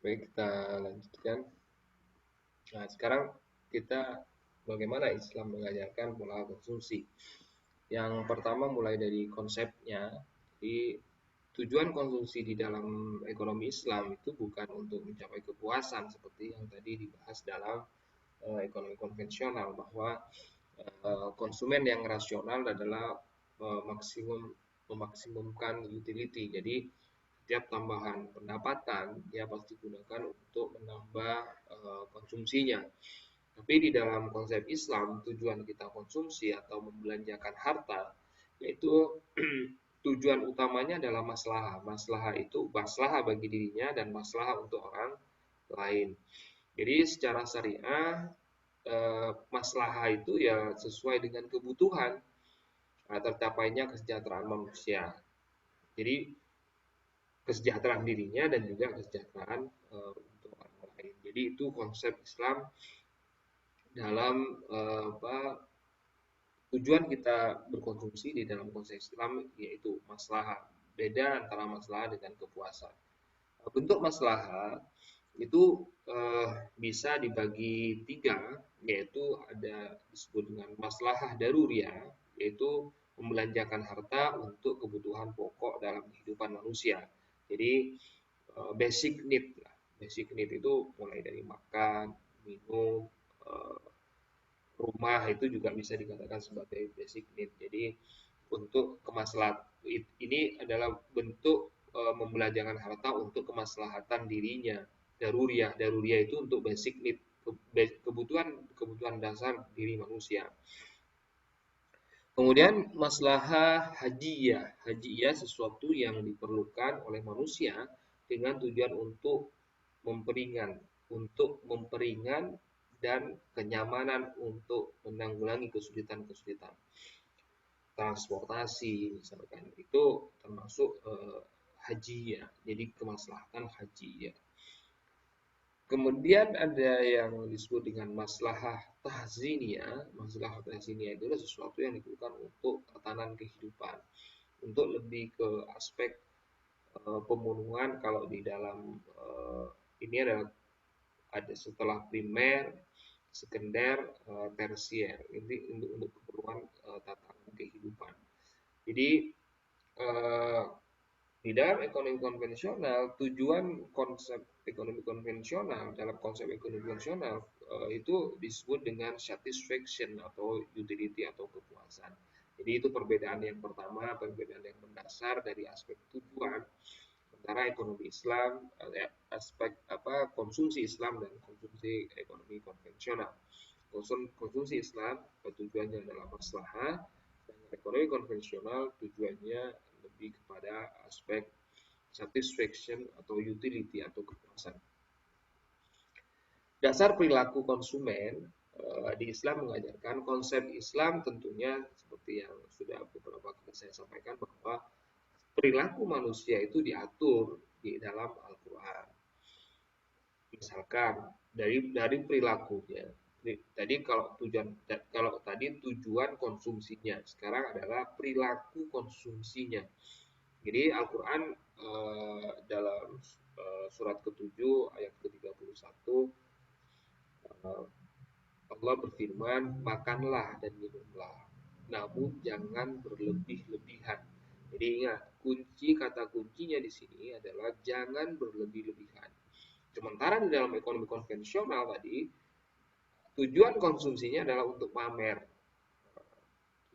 Baik, kita lanjutkan. Nah, sekarang kita bagaimana Islam mengajarkan pola konsumsi. Yang pertama mulai dari konsepnya. Jadi tujuan konsumsi di dalam ekonomi Islam itu bukan untuk mencapai kepuasan seperti yang tadi dibahas dalam ekonomi konvensional, bahwa konsumen yang rasional adalah memaksimumkan utility. Jadi setiap tambahan pendapatan dia pasti gunakan untuk menambah konsumsinya. Tapi di dalam konsep Islam, tujuan kita konsumsi atau membelanjakan harta yaitu tujuan utamanya adalah maslahah. Maslahah itu maslahah bagi dirinya dan maslahah untuk orang lain. Jadi secara syariah maslahah itu ya sesuai dengan kebutuhan tercapainya kesejahteraan manusia. Jadi kesejahteraan dirinya dan juga kesejahteraan untuk orang lain. Jadi itu konsep Islam dalam tujuan kita berkonsumsi di dalam konsep Islam yaitu maslahah. Beda antara maslahah dengan kepuasan. Bentuk maslahah itu bisa dibagi tiga, yaitu ada disebut dengan maslahah daruriyah, yaitu membelanjakan harta untuk kebutuhan pokok dalam kehidupan manusia. Jadi basic need lah. Basic need itu mulai dari makan, minum, rumah itu juga bisa dikatakan sebagai basic need. Jadi untuk kemaslahatan ini adalah bentuk membelanjakan harta untuk kemaslahatan dirinya. Daruriyah, daruriyah itu untuk basic need, kebutuhan kebutuhan dasar diri manusia. Kemudian maslahah hajiyah. Hajiyah sesuatu yang diperlukan oleh manusia dengan tujuan untuk memperingan dan kenyamanan untuk menanggulangi kesulitan-kesulitan transportasi misalkan, itu termasuk haji ya, jadi kemaslahatan haji ya. Kemudian ada yang disebut dengan maslahah tahziniyah. Maslahah tahziniyah itu adalah sesuatu yang diperlukan untuk tatanan kehidupan, untuk lebih ke aspek pemenuhan. Kalau di dalam ini adalah ada setelah primer, sekunder, tersier. Ini untuk keperluan tatanan kehidupan. Jadi eh, di dalam ekonomi konvensional, tujuan konsep ekonomi konvensional dalam konsep ekonomi konvensional itu disebut dengan satisfaction atau utility atau kepuasan. Jadi itu perbedaan yang pertama, perbedaan yang mendasar dari aspek tujuan antara ekonomi Islam, aspek konsumsi Islam dan konsumsi ekonomi konvensional. Konsumsi Islam tujuannya adalah maslahah, dan ekonomi konvensional tujuannya lebih kepada aspek satisfaction atau utility atau kepuasan. Dasar perilaku konsumen di Islam mengajarkan konsep Islam tentunya seperti yang sudah beberapa kali saya sampaikan, bahwa perilaku manusia itu diatur di dalam Al-Quran. Misalkan dari perilakunya. Tadi kalau tadi tujuan konsumsinya, sekarang adalah perilaku konsumsinya. Jadi Al-Quran dalam surat ke-7 ayat ke-31 Allah berfirman, makanlah dan minumlah, namun jangan berlebih-lebihan. Jadi ingat, kata kuncinya di sini adalah jangan berlebih-lebihan. Sementara di dalam ekonomi konvensional tadi, tujuan konsumsinya adalah untuk pamer.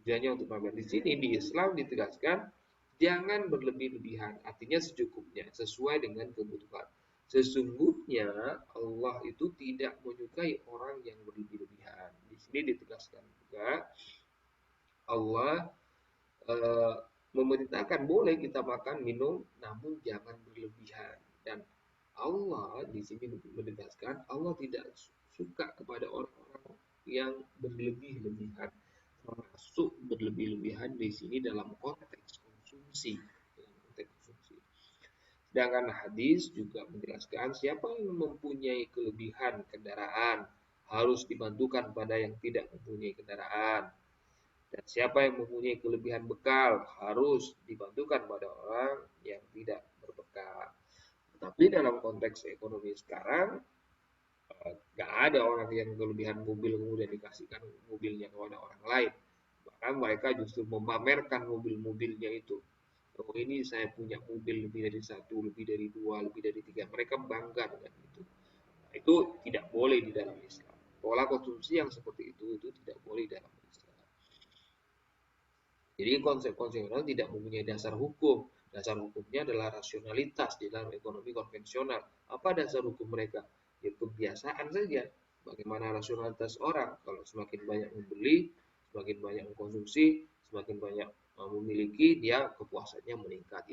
Tujuannya untuk pamer. Di sini di Islam ditegaskan jangan berlebih-lebihan, artinya secukupnya, sesuai dengan kebutuhan. Sesungguhnya Allah itu tidak menyukai orang yang berlebih-lebihan. Di sini ditegaskan juga Allah eh, memerintahkan boleh kita makan minum, namun jangan berlebihan. Dan Allah di sini menegaskan Allah tidak suka kepada orang-orang yang berlebih-lebihan. Termasuk berlebih-lebihan di sini dalam konteks konsumsi. Sedangkan hadis juga menjelaskan siapa yang mempunyai kelebihan kendaraan harus dibantukan pada yang tidak mempunyai kendaraan. Dan siapa yang mempunyai kelebihan bekal harus dibantukan pada orang yang tidak berbekal. Tapi dalam konteks ekonomi sekarang, nggak ada orang yang kelebihan mobil kemudian dikasihkan mobilnya kepada orang lain. Bahkan mereka justru memamerkan mobil-mobilnya itu. Oh, ini saya punya mobil lebih dari satu, lebih dari dua, lebih dari tiga. Mereka bangga dengan itu. Nah, itu tidak boleh di dalam Islam. Pola konsumsi yang seperti itu tidak boleh dalam Islam. Jadi konsep konvensional tidak mempunyai dasar hukum. Dasar hukumnya adalah rasionalitas di dalam ekonomi konvensional. Apa dasar hukum mereka? Ya kebiasaan saja. Bagaimana rasionalitas orang? Kalau semakin banyak membeli, semakin banyak mengkonsumsi, semakin banyak memiliki, dia kepuasannya meningkat.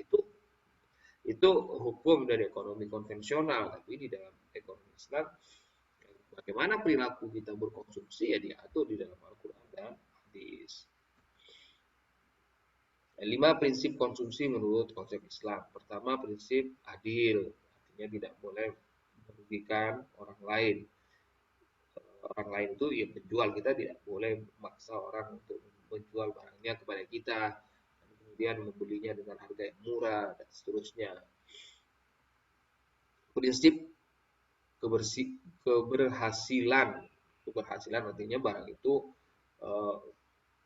Itu hukum dari ekonomi konvensional. Tapi di dalam ekonomi Islam, bagaimana perilaku kita berkonsumsi ya diatur di dalam Al-Quran dan hadis. 5 prinsip konsumsi menurut konsep Islam. Pertama, prinsip adil. Artinya tidak boleh merugikan orang lain. Orang lain itu ya penjual, kita tidak boleh memaksa orang untuk menjual barangnya kepada kita. Dan kemudian membelinya dengan harga yang murah dan seterusnya. Prinsip keberhasilan. Keberhasilan artinya barang itu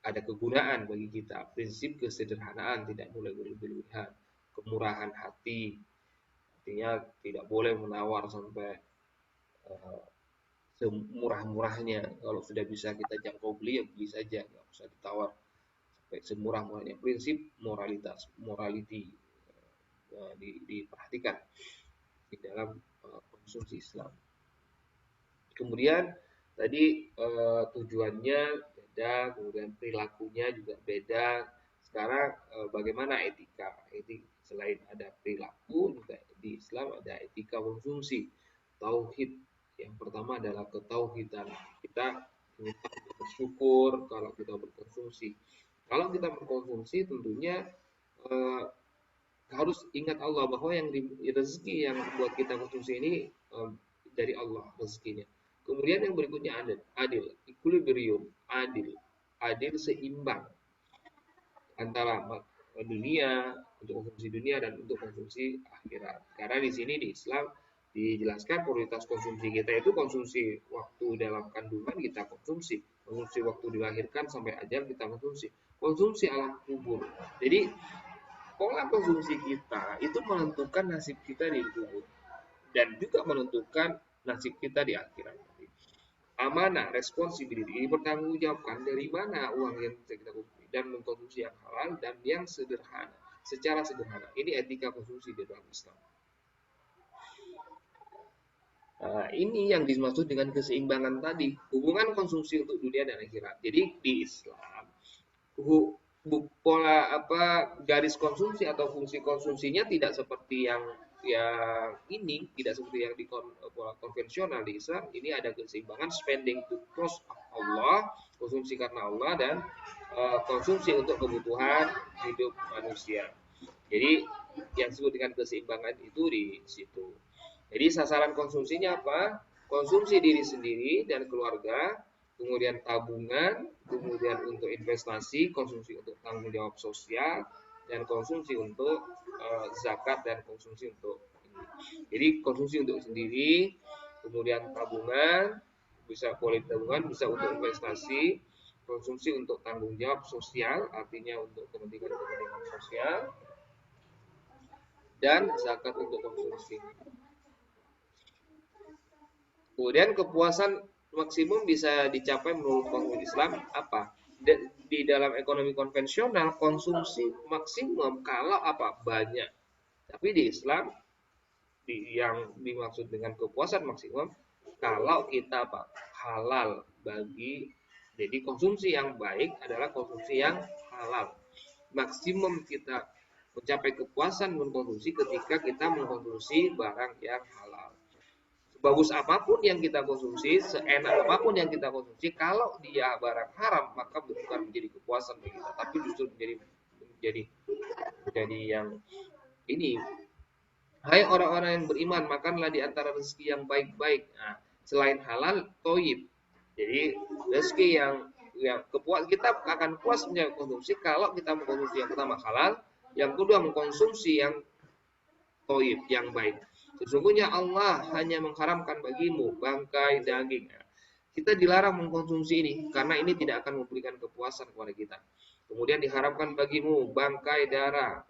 ada kegunaan bagi kita. Prinsip kesederhanaan, tidak boleh berlebihan. Kemurahan hati, artinya tidak boleh menawar sampai semurah-murahnya. Kalau sudah bisa kita jangkau beli, ya beli saja, nggak usah ditawar sampai semurah-murahnya. Prinsip moralitas, morality diperhatikan di dalam konsumsi Islam. Kemudian tadi tujuannya beda, kemudian perilakunya juga beda. Sekarang bagaimana etika? Selain ada perilaku, juga di Islam ada etika konsumsi. Tauhid yang pertama adalah ketauhidan. Kita bersyukur kalau kita berkonsumsi. Kalau kita berkonsumsi tentunya eh, harus ingat Allah bahwa yang rezeki yang buat kita konsumsi ini dari Allah rezekinya. Kemudian yang berikutnya adil, equilibrium, adil seimbang antara dunia untuk konsumsi dunia dan untuk konsumsi akhirat. Karena di sini di Islam dijelaskan prioritas konsumsi kita itu konsumsi waktu dalam kandungan kita konsumsi, konsumsi waktu dilahirkan sampai ajal kita konsumsi alam kubur. Jadi pola konsumsi kita itu menentukan nasib kita di kubur dan juga menentukan nasib kita di akhirat. Amanah, responsibility dipertanggungjawabkan dari mana uang yang bisa kita konsumsi dan mengkonsumsi yang halal dan yang sederhana, secara sederhana. Ini etika konsumsi di dalam Islam. Nah, ini yang dimaksud dengan keseimbangan tadi, hubungan konsumsi untuk dunia dan akhirat. Jadi di Islam pola garis konsumsi atau fungsi konsumsinya tidak seperti yang ini, tidak seperti yang di pola konvensional. Di Islam ini ada keseimbangan spending to cause Allah, konsumsi karena Allah, dan konsumsi untuk kebutuhan hidup manusia. Jadi yang disebut dengan keseimbangan itu di situ. Jadi sasaran konsumsinya apa? Konsumsi diri sendiri dan keluarga, kemudian tabungan, kemudian untuk investasi, konsumsi untuk tanggung jawab sosial, dan konsumsi untuk zakat dan konsumsi untuk ini. Jadi konsumsi untuk sendiri, kemudian tabungan, bisa boleh tabungan, bisa untuk investasi, konsumsi untuk tanggung jawab sosial, artinya untuk kepentingan-kepentingan sosial, dan zakat untuk konsumsi. Kemudian kepuasan maksimum bisa dicapai menurut konsep Islam apa? Di dalam ekonomi konvensional konsumsi maksimum kalau apa? Banyak. Tapi di Islam yang dimaksud dengan kepuasan maksimum kalau kita apa? Halal bagi, jadi konsumsi yang baik adalah konsumsi yang halal. Maksimum kita mencapai kepuasan mengkonsumsi ketika kita mengkonsumsi barang yang halal. Bagus apapun yang kita konsumsi, seenak apapun yang kita konsumsi, kalau dia barang haram, maka bukan menjadi kepuasan bagi kita, tapi justru menjadi yang ini. Hai orang-orang yang beriman, makanlah di antara rezeki yang baik-baik. Nah, selain halal, toyib. Jadi rezeki yang kepuas, kita akan puas menjadi konsumsi kalau kita mengkonsumsi yang pertama halal, yang kedua mengkonsumsi yang toyib, yang baik. Sesungguhnya Allah hanya mengharamkan bagimu bangkai daging. Kita dilarang mengkonsumsi ini karena ini tidak akan memberikan kepuasan kepada kita. Kemudian diharamkan bagimu bangkai darah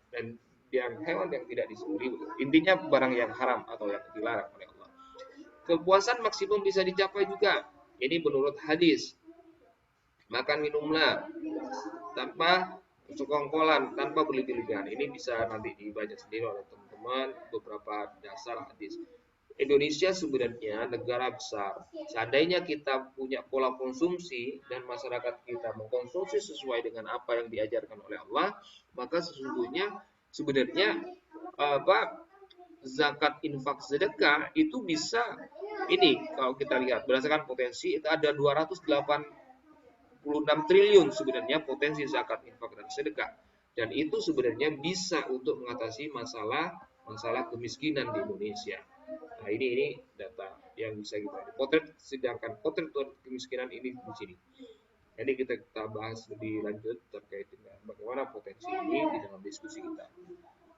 dan yang hewan yang tidak disembelih. Intinya barang yang haram atau yang dilarang oleh Allah. Kepuasan maksimum bisa dicapai juga. Ini menurut hadis. Makan minumlah tanpa sekongkolan, tanpa berlebih-lebihan. Ini bisa nanti dibaca sendiri oleh teman-teman beberapa dasar hadis. Indonesia sebenarnya negara besar. Seandainya kita punya pola konsumsi dan masyarakat kita mengkonsumsi sesuai dengan apa yang diajarkan oleh Allah, maka sesungguhnya sebenarnya apa zakat infak sedekah itu bisa ini kalau kita lihat berdasarkan potensi itu ada 286 triliun sebenarnya potensi zakat infak dan sedekah, dan itu sebenarnya bisa untuk mengatasi masalah kemiskinan di Indonesia. Nah, ini data yang bisa kita potret, sedangkan potret kemiskinan ini di sini. Jadi kita bahas lebih lanjut terkait dengan bagaimana potensi ini di dalam diskusi kita.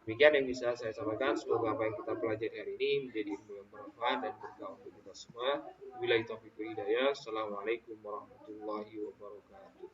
Demikian yang bisa saya sampaikan. Semoga apa yang kita pelajari hari ini menjadi ilmu yang bermanfaat dan berkah untuk kita semua. Wabillahi taufiq wal hidayah. Assalamualaikum warahmatullahi wabarakatuh.